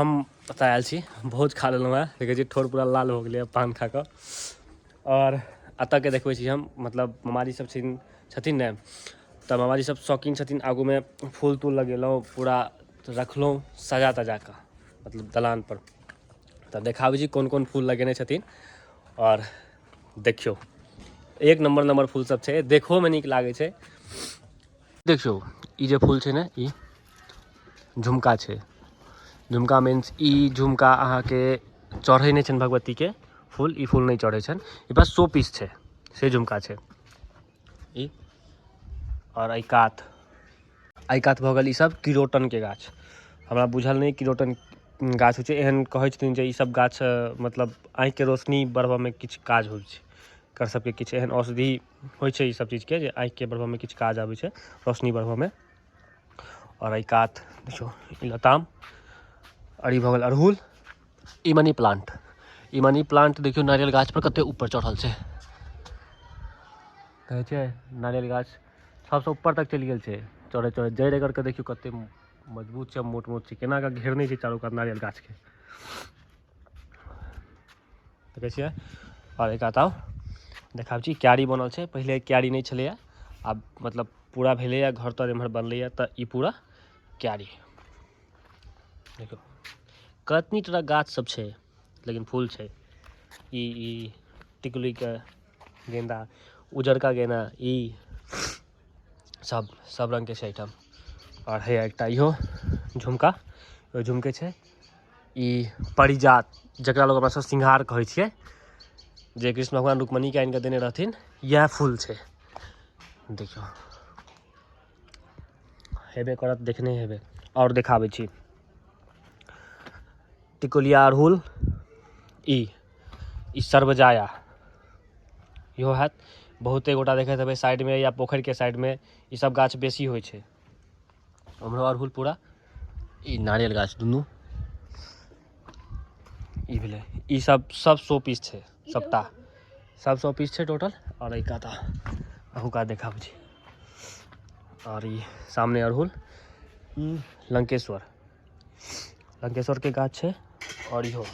हम एतऽ आयल छी, बहुत खा लेलहुँ हेँ, देखै छी ठोर पूरा लाल हो गेलै पान खा कऽ। और एतऽके देखबै छी हम, मतलब मामाजी सब छथिन ने, तऽ मामाजी सब शौकीन छथिन, आगूमे फूल तूल लगेलहुँ, पूरा रखलहुँ सजा तजा कऽ, मतलब दलान पर। तऽ देखाबै छी कोन कोन फूल लगेने छथिन, और देखियौ एक नंबर फूल सब छै, देखोमे नीक लागै छै। देखियौ ई जे फूल छै ने, ई झुमका छै। झुमका मीन्स ई झुमका अहाँके चढ़ै नहि छनि भगवतीके फूल, ई फूल नहि चढ़ै छनि, ई बस शो पीस छै, से झुमका छै ई। और एहि कात भऽ गेल ई सब किरोटनके गाछ। हमरा बुझल नहि किरोटन गाछ होइ छै, एहन कहै छथिन जे ई सब गाछ मतलब आँखिके रोशनी बढ़बऽमे किछु काज होइ छै, एकर सबके किछु एहन औषधि होइ छै ई सब चीजके, जे आँखिके बढ़बऽमे किछु काज आबै छै, रोशनी बढ़बऽमे। और एहि कात देखियौ ई लताम, और ई भऽ गेल अड़हुल, ई मनी प्लांट। ई मनी प्लांट देखियौ नारियल गाछ पर कते ऊपर चढ़ल छै, कहै छै नारियल गाछ सबसँ ऊपर तक चलि गेल छै चढ़ैत चढ़ैत। जड़ि एकर के देखियौ कते मजबूत छै, मोट मोट छै, केना कऽ घेरने छै चारू कात नारियल गाछके, देखै छियै। और एक आउ देखाबै छी, क्यारी बनल छै, पहिले क्यारी नहि छलैए, आब मतलब पूरा भेलैए, घर तर एम्हर बनलैए, तऽ ई पूरा क्यारी देखियौ। कतनी तरह गाछ सब छै, लेकिन फूल छै। ई टिकुलीके गेंदा, उजरका गेना, ई सब रङ्गके छै आइटम। और हैया एकटा इहो झुमका, झुमके छै। ई पारिजात, जकरा लोग अपना सब सिंघार कहै छियै, जे कृष्ण भगवान रुक्मणीके आनि कऽ देने रहथिन, इएह फूल छै। देखियौ हेबे करत, देखने हेबै। और देखाबै छी टिकुलिया अड़हुल, ई सर्वजाया, इहो हैत। बहुते गोटा देखैत हेबै साइडमे या पोखरिके साइडमे ई सब गाछ बेसी होइ छै। ओम्हरो अड़हुल पूरा, ई नारियल गाछ दुनू, ई भेलै। ई सब शो पीस छै सबटा, सब शो पीस छै टोटल। और एहि कात अहुका देखाबै छी, और ई सामने अड़हुल, ई लंकेश्वरके गाछ छै। और इहो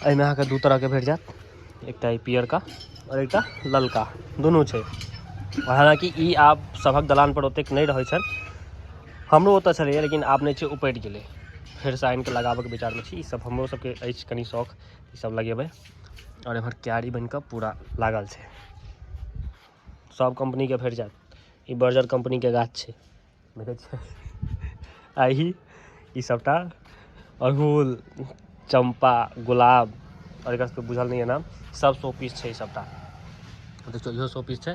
एहिमे अहाँके दू तरहके भेट जायत, एकटा ई पियरका और एकटा ललका, दुनू छै। हालाँकि ई आब सभक दलान पर ओतेक नहि रहै छनि, हमरो ओतऽ छलैए, लेकिन आब नहि छै, उपटि गेलै। फेरसँ आनि कऽ लगाबऽके विचारमे छी, ई सब हमरो सबके अछि कनि शौक, ई सब लगेबै। और एम्हर क्यारी बनि कऽ पूरा लागल छै, सब कंपनीके भेट जायत। ई बर्जर कंपनीके गाछ छै, देखै छियै। ई सबटा अड़हुल, चंपा, गुलाब, और एकर सबके बुझल नहि है नाम, सब शो पीस छै ई सबटा। देखियौ इहो शो पीस छै,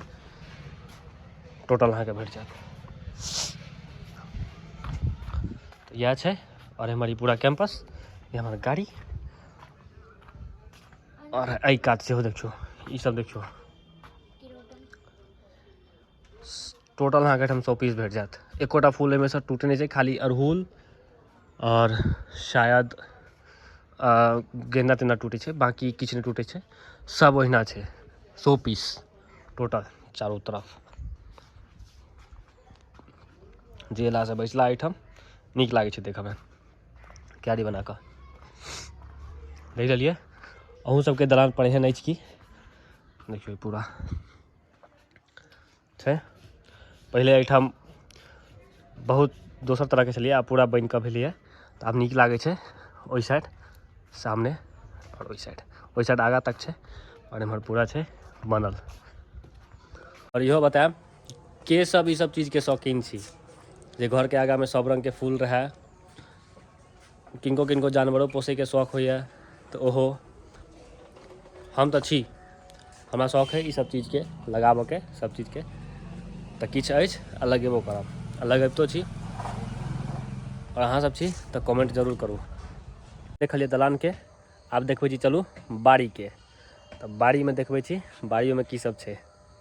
टोटल अहाँके भेट जायत। तऽ इएह छै। और हमर ई पूरा कैंपस, ये हमर गाड़ी। और एहि कात सेहो देखियौ, ई सब देखियौ, टोटल अहाँके एहिठाम शो पीस भेट जायत। एकोटा फूल एहिमे सँ टूटै नहि छै, खाली अड़हुल और शायद गेंदा तेंदा टूटै छै, बाकी किछु नहि टूटै छै, सब ओहिना छै, शो पीस टोटल चारू तरफ। जे एलासँ बैसला एहिठाम नीक लागै छै देखऽमे, क्यारी बना कऽ। देख लेलियै, अहूँ सबके दलान पर एहन अछि कि? देखियौ पूरा छै। पहिले एहिठाम बहुत दोसर तरहके छलियै, आब पूरा बनि कऽ भेलैए, तऽ आब नीक लागै छै। ओहि साइड सामने, और ओहि साइड आगाँ तक छै, और एम्हर पूरा छै बनल। और इहो बतायब के सब ई सब चीजके शौकीन छी, जे घरके आगाँमे सब रङ्गके फूल रहै, किनको किनको जानवरो पोसैके शौक होइए, तऽ ओहो। हम तऽ छी, हमरा शौक हइ ई सब चीजके लगाबऽके, सब चीजके, तऽ किछु अछि आ लगेबो करब, आ लगबितो छी। और अहाँ सब छी तऽ कमेंट जरूर करू। देखलिए दलानके, आब देखबै छी चलू बाड़ीके। तऽ बाड़ीमे देखबै छी बाड़ियोमे की सब छै।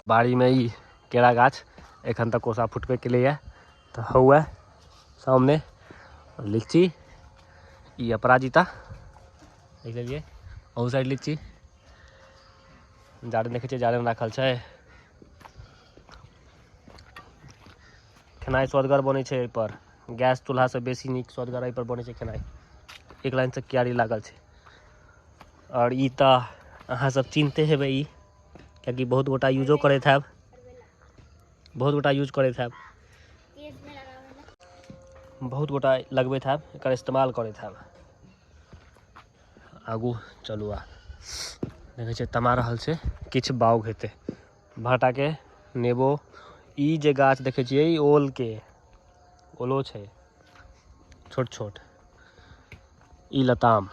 बाड़ीमे ई केरा गाछ एखन तक कोसा फुटबे केलैए, तऽ हौवे सामने लीची, ई अपराजिता, देख लेलियै। अहू साइड लीची, जारनि देखै छियै, जारनि राखल छै। खेनाइ स्वदगर बनै छै एहिपर, गैस चूल्हा से बेसी नीक स्वदगर पर बनै छै खेनाइ। एक लाइन से क्यारी लागल छै। और ई तऽ अहाँ सब चिन्हते हेबै ई, कियाकि बहुत गोटा यूजो करैत हैब, बहुत गोटा यूज करैत हैब, बहुत गोटा लगबैत हैब, एकर इस्तेमाल करैत हैब। आगू चलू आ देखै छियै तमा रहल छै, किछु बाउग हेतै। भाटाके नेबो, ई जे गाछ देखै छियै ई ओलके, ओलो छै छोट छोट। ई लताम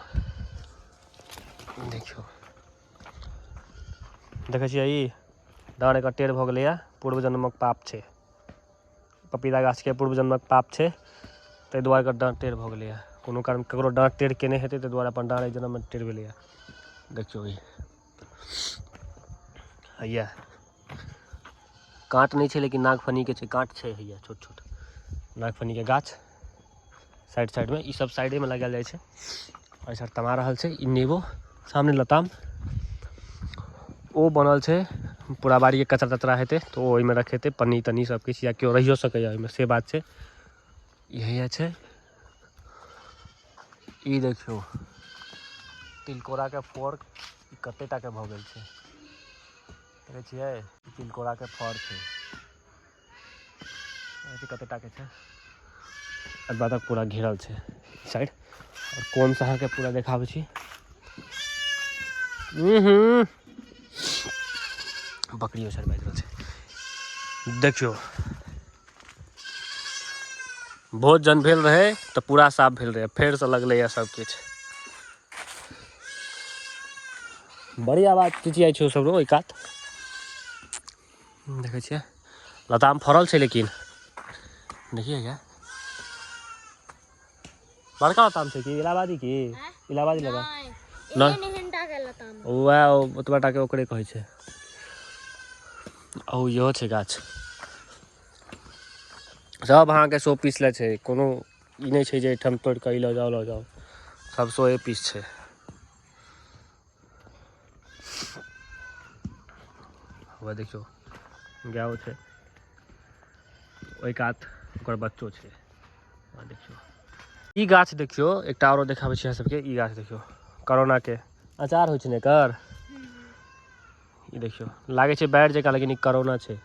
देखियौ, देखै छियै ई डाँड़ एकर टेढ़ भऽ गेलैए, पूर्व जन्मक पाप छै। पपीता गाछके पूर्व जन्मक पाप छै, ताहि दुआरे एकर डाँड़ टेढ़ भऽ गेलैए। कोनो कारण ककरो डाँड़ टेढ़ केने हेतै, ताहि दुआरे अपन डाँड़ एहि जन्ममे टेढ़ भेलैए। देखियौ ई हैया काँट नहि छै, लेकिन नागफनीके छै, काँट छै हैया छोट छोट नागफनीके गाछ साइड साइडमे, ई सब साइडेमे लगायल जाइ छै। और सर तमा रहल छै ई नेबो, सामने लताम, ओ बनल छै पूरा बाड़ीके कचरा तचरा हेतै तऽ ओ ओहिमे रखेतै, पन्नी तन्नी सबकिछु, या केओ रहियो सकैए ओहिमे, से बात छै। यही छै। ई देखियौ तिलकोराके फर कते टाके भऽ गेल छै, देखै छियै तिलकोराके फर छै, कते टाके छै। बाद तक पूरा घेरल छै साइड। और कोन सा अहाँके पूरा देखाबै छी। बकरियो सर बाजि रहल छै। देखियौ भोज जन भेल रहै तऽ पूरा साफ भेल रहै, फेरसँ लगलैए सबकिछु। बड़ी आवाज चिचियाइ छै सब रो ओइ कात। देखै छियै लताम फड़ल छै, लेकिन देखिए क्या बड़का लताम छै कि इलाहाबादी, की इलाहाबादी लगा वएह ओतबा टाके ओकरे कहै छै। ओ इहो छै गाछ, सब अहाँके शो पीस ले छै, कोनो ई नहि छै जे एहिठाम तोड़ि कऽ लऽ जाउ, सब शोए पीस छै। वह देखियौ गायो छै ओहि कात, ओकर बच्चो छै। देखियौ ई गाछ देखियौ, एकटा आओरो देखाबै छी अहाँ सबके। ई गाछ देखियौ, करोनाके अचार होइ छै ने एकर। ई देखियौ लागै छै बैर जकाँ, लेकिन ई करोना छै,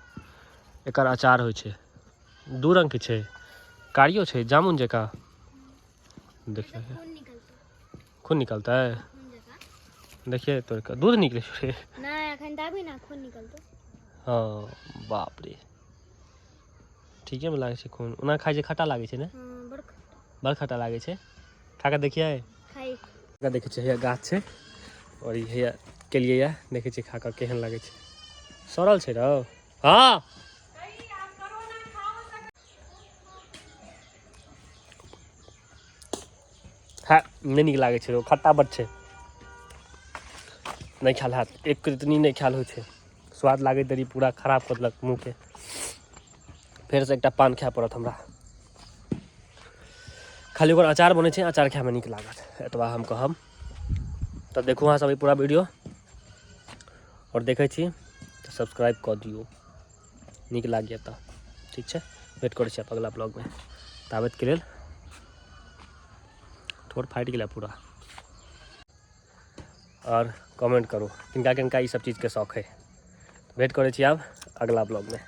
एकर अचार होइ छै। दू रंगके छै, कारियो छै जामुन जकाँ। देखियौ खून निकलतै, देखिए तोड़ कऽ दूध निकलै छै। हाँ बाप रे, ठीके में लागै छै खून। ओना खाइ छै खट्टा लागै छै ने, बड़ खट्टा लागै छै। खा कऽ देखिए, देखै छियै हैया गाछ छै, और ई हैया केलियै यऽ, देखै छियै खा कऽ केहन लागै छै। सड़ल छै रौ। हाँ है नहीं नीक लागै छै, खट्टा बड़ छै, नहीं खायल हैत। एक इतनी नहीं खायल होइ छै, स्वाद लागैत देरी पूरा खराब कऽ देलक मुँहके। फेरसँ एकटा पान खाय पड़त हमरा। खाली ओकर अचार बनै छै, अचार खायमे नीक लागत, एतबा हम कहब। तऽ देखू अहाँ सब ई पूरा वीडियो, और देखै छी तऽ सब्सक्राइब कऽ दियौ, नीक लागैए तऽ ठीक छै। वेट करै छी अगला ब्लॉगमे, ताबतके लेल ठोर फाटि गेलै पूरा। और कमेंट करू किनका किनका ई सब चीज़के शौक है। वेट करै छी आब अगला ब्लॉगमे।